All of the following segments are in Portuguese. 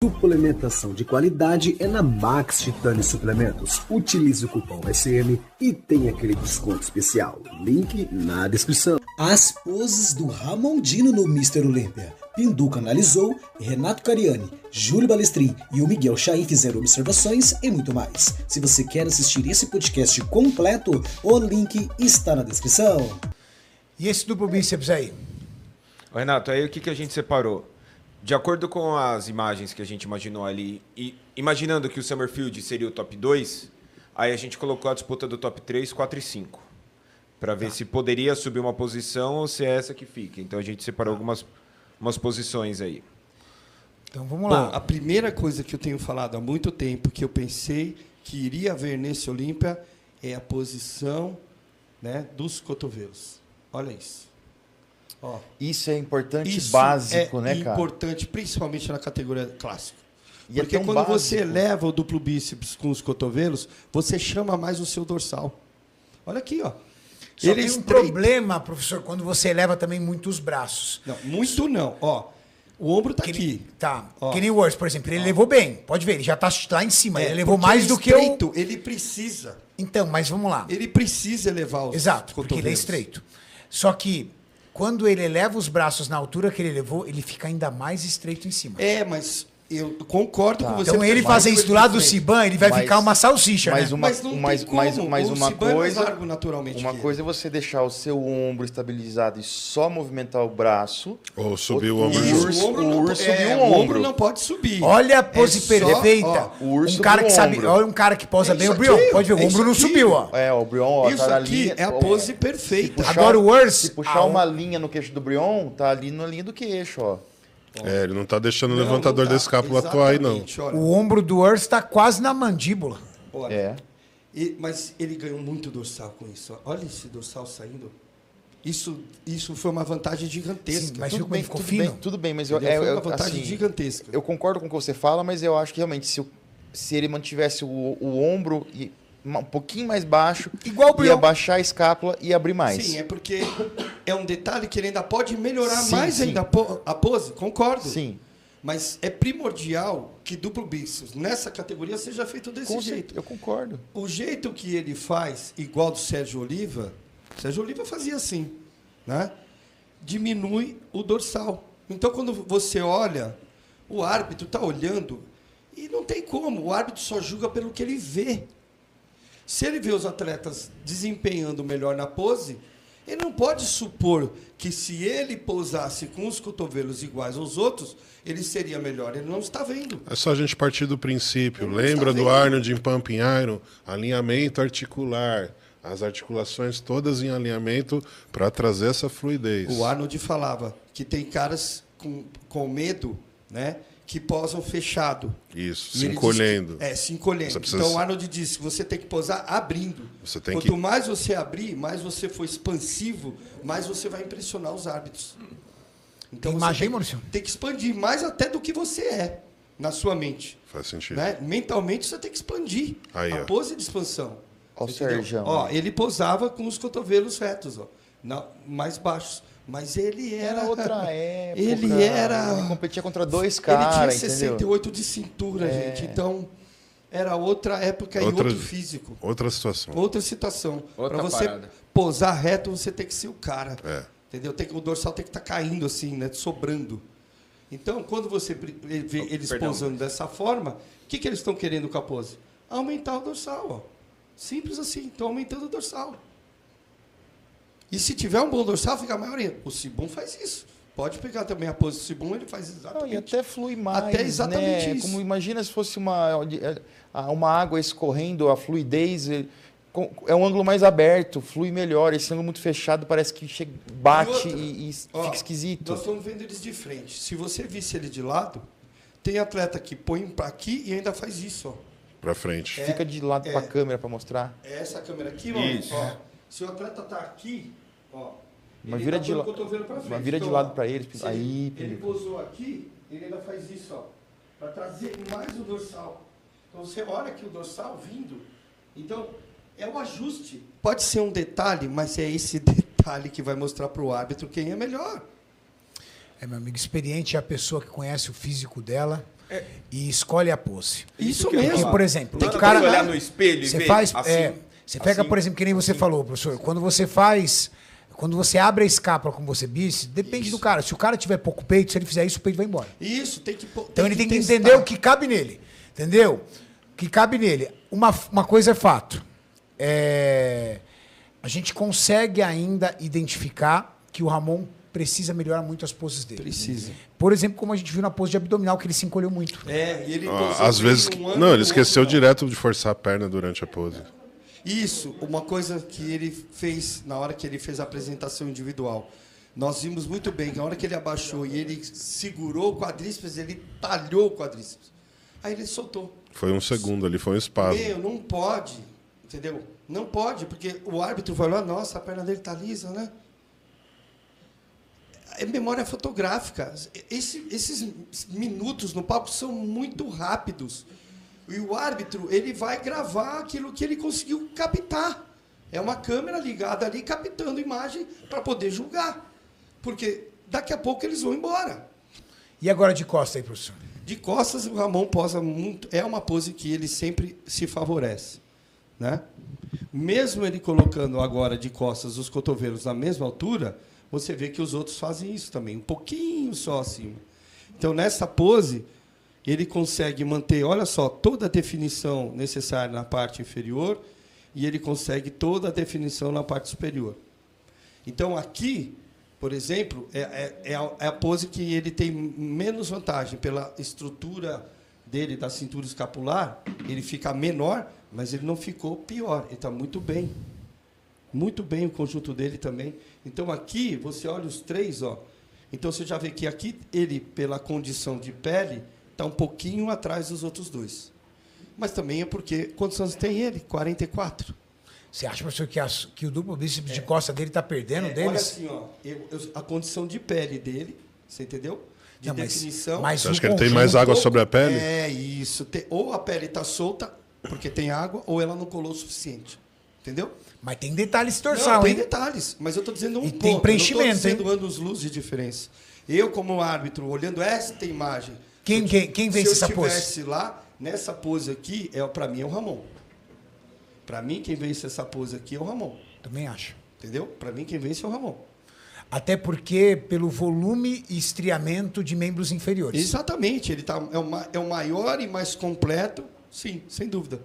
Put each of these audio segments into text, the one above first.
Suplementação de qualidade é na Max Titani Suplementos. Utilize o cupom SM e tem aquele desconto especial. Link na descrição. As poses do Ramondino no Mr. Olímpia. Pinduca analisou, Renato Cariani, Júlio Balestrin e o Miguel Chain fizeram observações e muito mais. Se você quer assistir esse podcast completo, o link está na descrição. E esse duplo bíceps aí? Renato, aí o que a gente separou? De acordo com as imagens que a gente imaginou ali, e imaginando que o Summerfield seria o top 2, aí a gente colocou a disputa do top 3, 4 e 5. Para ver se poderia subir uma posição ou se é essa que fica. Então a gente separou algumas posições aí. Então vamos lá. Bom, a primeira coisa que eu tenho falado há muito tempo, que eu pensei que iria haver nesse Olímpia, é a posição, né, dos cotovelos. Olha isso. Ó, isso é importante, isso básico, né, cara? É importante, principalmente na categoria clássica. E porque quando básico. você eleva o duplo bíceps com os cotovelos, você chama mais o seu dorsal. Olha aqui, ó. Só ele tem um problema, professor, quando você eleva também muito os braços. Não, muito não. Ó, o ombro tá aqui. Tá. Ó. Kenny Worth, por exemplo, ele levou bem. Pode ver, ele já tá lá em cima. Ele levou mais do que estreito, ele precisa. Então, mas vamos lá. Ele precisa elevar os Exato, cotovelos. porque ele é estreito. Só que quando ele eleva os braços na altura que ele levou, ele fica ainda mais estreito em cima. É, mas eu concordo com você. Então ele fazer isso do lado do Ciban, ele vai ficar uma salsicha, mas né? Mas uma coisa, largo naturalmente. Uma coisa é você deixar o seu ombro estabilizado e só movimentar o braço. Ou subir o ombro Isso, junto. o ombro não pode subir. Olha a pose perfeita. O urso um cara que sabe, ombro. olha um cara que posa bem o Brion. Pode ver, o ombro não subiu, ó. É, o Brion, ó, isso tá na aqui linha. é a pose perfeita. Agora o Urso, se puxar uma linha no queixo do Brion, tá ali na linha do queixo, ó. É, ele não tá deixando o levantador da escápula atuar aí, não. Olha. O ombro do Urso tá quase na mandíbula. Olha. É. Mas ele ganhou muito dorsal com isso. Olha esse dorsal saindo. Isso foi uma vantagem gigantesca. Sim, mas viu como ele ficou fino? Tudo bem, mas foi uma vantagem gigantesca. Eu concordo com o que você fala, mas eu acho que realmente se ele mantivesse o ombro um pouquinho mais baixo, igual o Brion, ia baixar a escápula e abrir mais. Sim, é porque é um detalhe que ele ainda pode melhorar mais ainda a pose, concordo. Sim. Mas é primordial que duplo bíceps nessa categoria seja feito desse jeito. Eu concordo. O jeito que ele faz, igual do Sérgio Oliva fazia assim, né? Diminui o dorsal. Então, quando você olha, o árbitro está olhando e não tem como. O árbitro só julga pelo que ele vê. Se ele vê os atletas desempenhando melhor na pose, ele não pode supor que se ele pousasse com os cotovelos iguais aos outros, ele seria melhor. Ele não está vendo. É só a gente partir do princípio. Lembra do Arnold em Pumping Iron? Alinhamento articular. As articulações todas em alinhamento para trazer essa fluidez. O Arnold falava que tem caras com medo, né, que posam fechado. Isso, E se ele encolhendo. se encolhendo. Então o Arnold disse que você tem que posar abrindo. Quanto mais você abrir, mais você for expansivo, mais você vai impressionar os árbitros. Então imagem, Maurício? Tem que expandir mais até do que você é na sua mente. Faz sentido. Né? Mentalmente você tem que expandir aí, a pose de expansão. Ó, o Sérgio. Ó, ele posava com os cotovelos retos, ó, mais baixos. Mas ele era outra época. Ele competia contra dois caras, ele tinha 68 de cintura, gente. Então, era outra época e outro físico. Outra situação. Outra situação. Para você parada. posar reto, você tem que ser o cara. É. Entendeu? O dorsal tem que estar caindo assim, né? Sobrando. Então, quando você vê eles posando dessa forma, o que eles estão querendo com a pose? Aumentar o dorsal, ó. Simples assim. Estão aumentando o dorsal. E se tiver um bom dorsal, fica maior ainda. O Cibum faz isso. Pode pegar também a pose do Cibum, ele faz exatamente. E até flui mais. Até exatamente isso. Como imagina se fosse uma água escorrendo, a fluidez é um ângulo mais aberto, flui melhor. Esse ângulo muito fechado parece que bate e fica esquisito. Nós estamos vendo eles de frente. Se você visse ele de lado, tem atleta que põe para aqui e ainda faz isso, ó. Para frente. Fica de lado para a câmera para mostrar. É essa câmera aqui, ó. Se o atleta está aqui, ó, mas vira de lado para ele. Aí, ele posou aqui, ele ainda faz isso, ó, para trazer mais o dorsal. Então você olha aqui o dorsal vindo. Então é o ajuste. Pode ser um detalhe, mas é esse detalhe que vai mostrar para o árbitro quem é melhor. Meu amigo, experiente é a pessoa que conhece o físico dela, e escolhe a pose. Isso que eu ia mesmo. Porque, por exemplo, Não tem dá cara... pra olhar no espelho e Você ver faz... assim, você pega, assim, por exemplo, que nem você falou, professor, quando você abre a escápula como você disse, depende do cara. Se o cara tiver pouco peito, se ele fizer isso, o peito vai embora. Isso, Então ele tem que entender o que cabe nele. Entendeu? O que cabe nele. Uma coisa é fato. A gente consegue ainda identificar que o Ramon precisa melhorar muito as poses dele. Precisa. Por exemplo, como a gente viu na pose de abdominal, que ele se encolheu muito. E ele Às vezes. Não, ele esqueceu direto de forçar a perna durante a pose. Isso, uma coisa que ele fez na hora que ele fez a apresentação individual. Nós vimos muito bem que na hora que ele abaixou e ele segurou o quadríceps, ele talhou o quadríceps. Aí ele soltou. Foi um segundo ali, foi um espasmo. Não pode, entendeu? Não pode, porque o árbitro vai lá, nossa, a perna dele tá lisa, né? É memória fotográfica. Esses minutos no palco são muito rápidos. E o árbitro, ele vai gravar aquilo que ele conseguiu captar. É uma câmera ligada ali, captando imagem para poder julgar. Porque daqui a pouco eles vão embora. E agora de costas aí, professor? De costas, o Ramon posa muito. É uma pose que ele sempre se favorece, né? Mesmo ele colocando agora de costas os cotovelos na mesma altura, você vê que os outros fazem isso também, um pouquinho só acima. Então, nessa pose, ele consegue manter, olha só, toda a definição necessária na parte inferior e ele consegue toda a definição na parte superior. Então, aqui, por exemplo, é a pose que ele tem menos vantagem pela estrutura dele, da cintura escapular, ele fica menor, mas ele não ficou pior, ele está muito bem. Muito bem o conjunto dele também. Então, aqui, você olha os três, ó. Então, você já vê que aqui, ele, pela condição de pele, está um pouquinho atrás dos outros dois. Mas também é porque, quantos anos tem ele? 44. Você acha, professor, que o duplo bíceps de costa dele está perdendo deles? Olha assim, ó, a condição de pele dele, você entendeu? De definição. Mas Você acha que ele tem mais água sobre a pele? É isso. Ou a pele está solta, porque tem água, ou ela não colou o suficiente. Entendeu? Mas tem detalhes Não, dorsal, tem hein? detalhes, mas eu estou dizendo um E ponto. tem preenchimento, eu não estou dizendo anos-luz de diferença. Eu, como árbitro, olhando esta imagem... Quem vence essa pose? Se eu estivesse lá, nessa pose aqui, para mim é o Ramon. Para mim, quem vence essa pose aqui é o Ramon. Também acho. Entendeu? Para mim, quem vence é o Ramon. Até porque pelo volume e estriamento de membros inferiores. Exatamente. Ele é o maior e mais completo, sim, sem dúvida.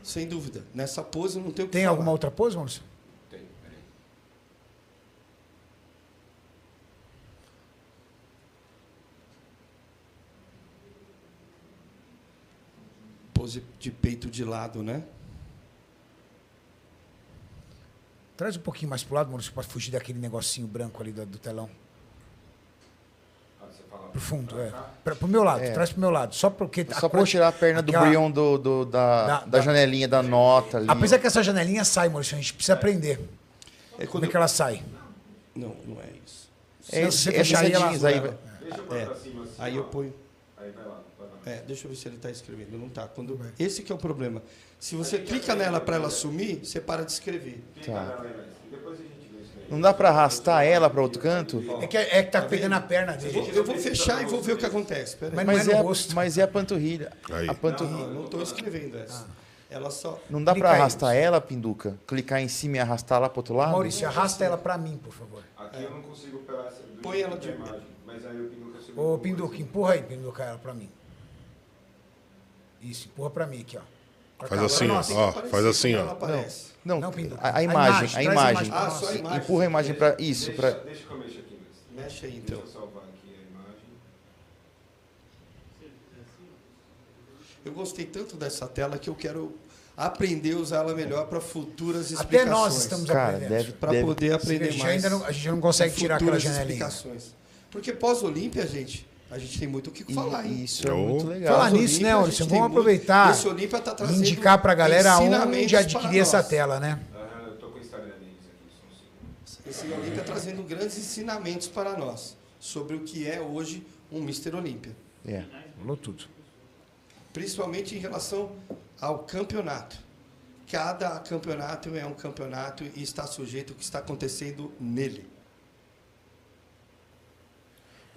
Sem dúvida. Nessa pose não tem o que Tem falar. alguma outra pose, Maurício? Tem, peraí. Pose de peito de lado, né? Traz um pouquinho mais pro lado, Maurício, para fugir daquele negocinho branco ali do telão. Pro fundo, pro meu lado, traz pro meu lado. Só porque Só para tirar a perna do Brion da janelinha da nota ali. Apesar que essa janelinha sai, Maurício, a gente precisa aprender. Como é que ela sai? Não é isso. Se você fechar aí, ela... aí, Deixa eu pôr pra cima assim. Aí eu ponho. Aí vai lá. Deixa eu ver se ele está escrevendo. Não está. Esse que é o problema. Se você clica nela para ela sumir, você para de escrever. Tá. Depois a gente vê isso aí. Não dá para arrastar ela para outro canto? É que tá pegando a perna dele. Eu vou fechar e vou ver o que acontece. Espera aí. Mas não é no rosto. Mas é a panturrilha. Aí. A panturrilha. Não estou escrevendo essa. Ela só... Não dá Clica para aí. arrastar ela, Pinduca? Clicar em cima e arrastar lá pro outro lado? Maurício, arrasta ela pra mim, por favor. Aqui eu não consigo pegar essa do Põe jeito ela da de- imagem, mas aí o Pinduca segura. Ô, Pinduca, empurra aí, Pinduca, ela pra mim. Isso, empurra pra mim aqui, ó. Pra Faz cá. assim, Nossa, ó. Faz assim, Ela ó. aparece. Não, Não, Pinduca. a imagem. traz a imagem. Ah, só a imagem. Empurra a imagem para isso. Deixa que eu mexo aqui mesmo. Mexe aí, então. Deixa eu salvar aqui a imagem. Eu gostei tanto dessa tela que eu quero aprender a usar ela melhor para futuras Até explicações. nós estamos Cara, aprendendo. deve... Para poder aprender mais. A gente não consegue tirar aquela futuras janelinha. explicações. Porque pós-Olímpia, a gente tem muito o que falar, hein? Isso é muito legal. Falar Pós-Olímpia, nisso, né, a gente Maurício? tem Vamos muito- aproveitar Esse Olímpia tá e trazendo indicar pra galera ensinamentos onde para adquirir essa nós. tela, né? Eu tô com o Instagram deles aqui, só um segundo. Esse Olímpia trazendo grandes ensinamentos para nós sobre o que é hoje um Mr. Olímpia. É. Falou tudo. Principalmente em relação ao campeonato. Cada campeonato é um campeonato e está sujeito ao que está acontecendo nele.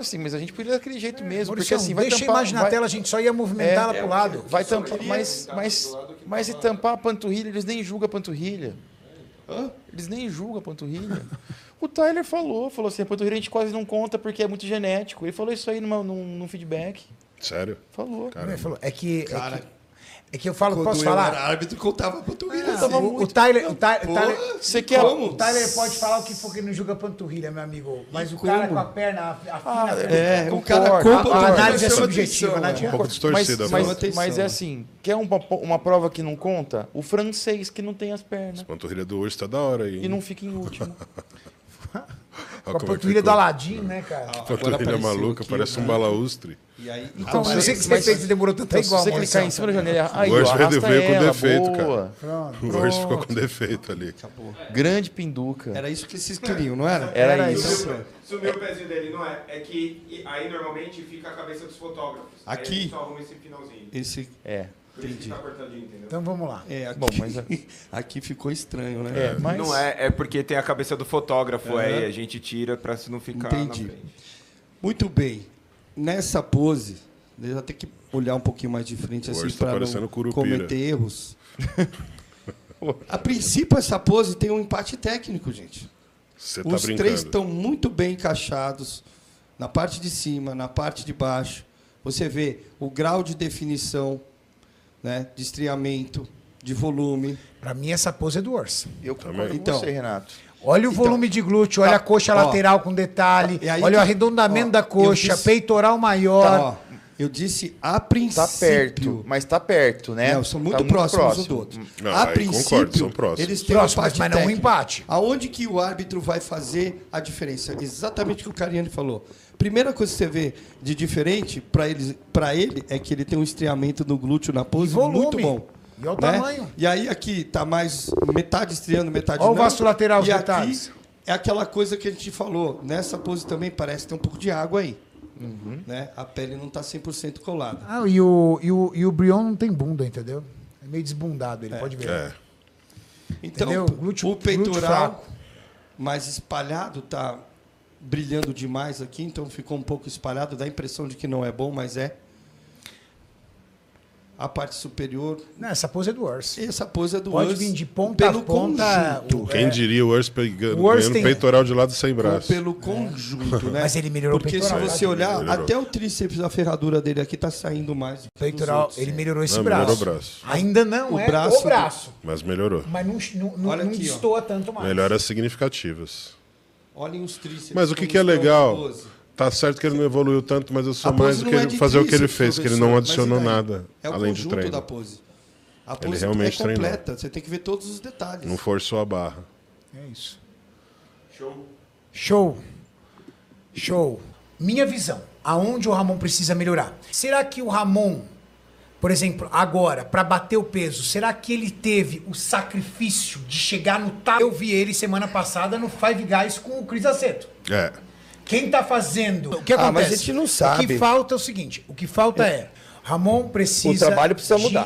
Assim, mas a gente podia daquele jeito mesmo, porque Mauricião, assim, vai deixa tampar... a imagem na vai- tela, a gente só ia movimentar ela pro lado. Vai tampar, mas se tampar a panturrilha, eles nem julgam a panturrilha. Eles nem julgam a panturrilha. O Tyler falou assim, a panturrilha a gente quase não conta porque é muito genético. Ele falou isso aí num feedback. Sério? Falou. Ele falou, é que eu falo, Quando posso eu falar? era árbitro, contava a panturrilha. Ah, o Tyler, Você quer... o Tyler pode falar o que for que ele não julga panturrilha, meu amigo. Mas o cara com a perna afina. O cara compra a a análise é chama subjetiva, atenção, não né? adianta. Um pouco distorcida. Mas, a atenção. mas é assim, quer uma prova que não conta? O francês que não tem as pernas panturrilha do urso tá da hora aí. e não fica em último. Com a panturrilha do Aladim, né, cara? Panturrilha apareceu maluca, aqui, parece né? um balaustre. E aí, Então, se mas- você quiser fez, demorou tanto Então, se igual, você clicar em cima da janela, aí, O ó, urso arrasta veio com ela, defeito, boa. O urso ficou com defeito ali. Grande pinduca. era isso que vocês queriam, não era? Era isso. Sumiu o pezinho dele, não é? É que aí normalmente fica a cabeça dos fotógrafos. Aí Aqui. a gente só arruma esse finalzinho. Esse, É. Por isso que tá cortadinho, entendeu? Então vamos lá. aqui, Bom, mas- aqui ficou estranho, né? É, mas... Não é porque tem a cabeça do fotógrafo aí, a gente tira pra não ficar Entendi. na frente. Muito bem. Nessa pose, eu já tenho que olhar um pouquinho mais de frente O assim urso tá para parecendo não Curupira. cometer erros. A princípio, essa pose tem um empate técnico, gente. Você tá Os brincando. três estão muito bem encaixados na parte de cima, na parte de baixo. Você vê o grau de definição, né, de estriamento, de volume. Pra mim, essa pose é do Urso. Eu concordo com Então, você, Renato. Olha o Então, volume de glúteo, olha tá, a coxa ó, lateral com detalhe, e aí olha o que- arredondamento ó, da eu coxa, disse- peitoral Tá, maior. ó, eu disse a princípio. Tá perto, mas tá perto, né? Não, são muito Tá próximos um do outro. Não, A aí princípio, concordo, são próximos. eles têm um Próximos, empate mas não um técnico. empate. Aonde que o árbitro vai fazer a diferença? Exatamente o que o Cariani falou. Primeira coisa que você vê de diferente para ele é que ele tem um estriamento no glúteo na pose E volume. muito bom. E olha o né? tamanho. E aí aqui tá mais metade estriando, metade Olha o não. vasto lateral, os e detalhes. aqui é aquela coisa que a gente falou. Nessa pose também parece ter um pouco de água aí. Né? A pele não está 100% colada. Ah, e o Brion não tem bunda, entendeu? É meio desbundado, ele pode ver. É. Então, Entendeu? Glúteo- o peitoral glúteo fraco. mais espalhado tá brilhando demais aqui, então ficou um pouco espalhado, dá a impressão de que não é bom, mas é. A parte superior, Não, essa pose é do Urso. essa pose é do Pode Urso vir de ponta pelo a ponta. conjunto. Quem diria o urso pegando O urso ganhando tem- peitoral de lado sem Ou braço. pelo conjunto, né? Mas ele melhorou o Porque peitoral, se você tá? olhar, Melhorou. até o tríceps, a ferradura dele aqui tá saindo mais. do que dos Peitoral, outros. ele melhorou esse Não, braço. melhorou o braço. Ainda não O é braço o braço. Mas melhorou. Mas não Olha não aqui, ó. destoa tanto mais. Melhoras significativas. Olhem os tríceps. Mas o que, como que é estão legal? na pose. Tá certo que ele não evoluiu tanto, mas eu sou A pose mais do não que é ele de fazer o que ele tríceps, fez, que ele professor, não mas adicionou e daí? nada É o além de conjunto treino. da pose. A Ele pose realmente é treinou. completa, você tem que ver todos os detalhes. Não forçou a barra. É isso. Show. Show. Show. Minha visão. Aonde o Ramon precisa melhorar? Será que o Ramon, por exemplo, agora, para bater o peso, será que ele teve o sacrifício de chegar no tal? Eu vi ele semana passada no Five Guys com o Cris Aceto. É. Quem tá fazendo? O que acontece? mas a gente não sabe. O que falta é o seguinte: o que falta é. Ramon precisa. O trabalho precisa de mudar.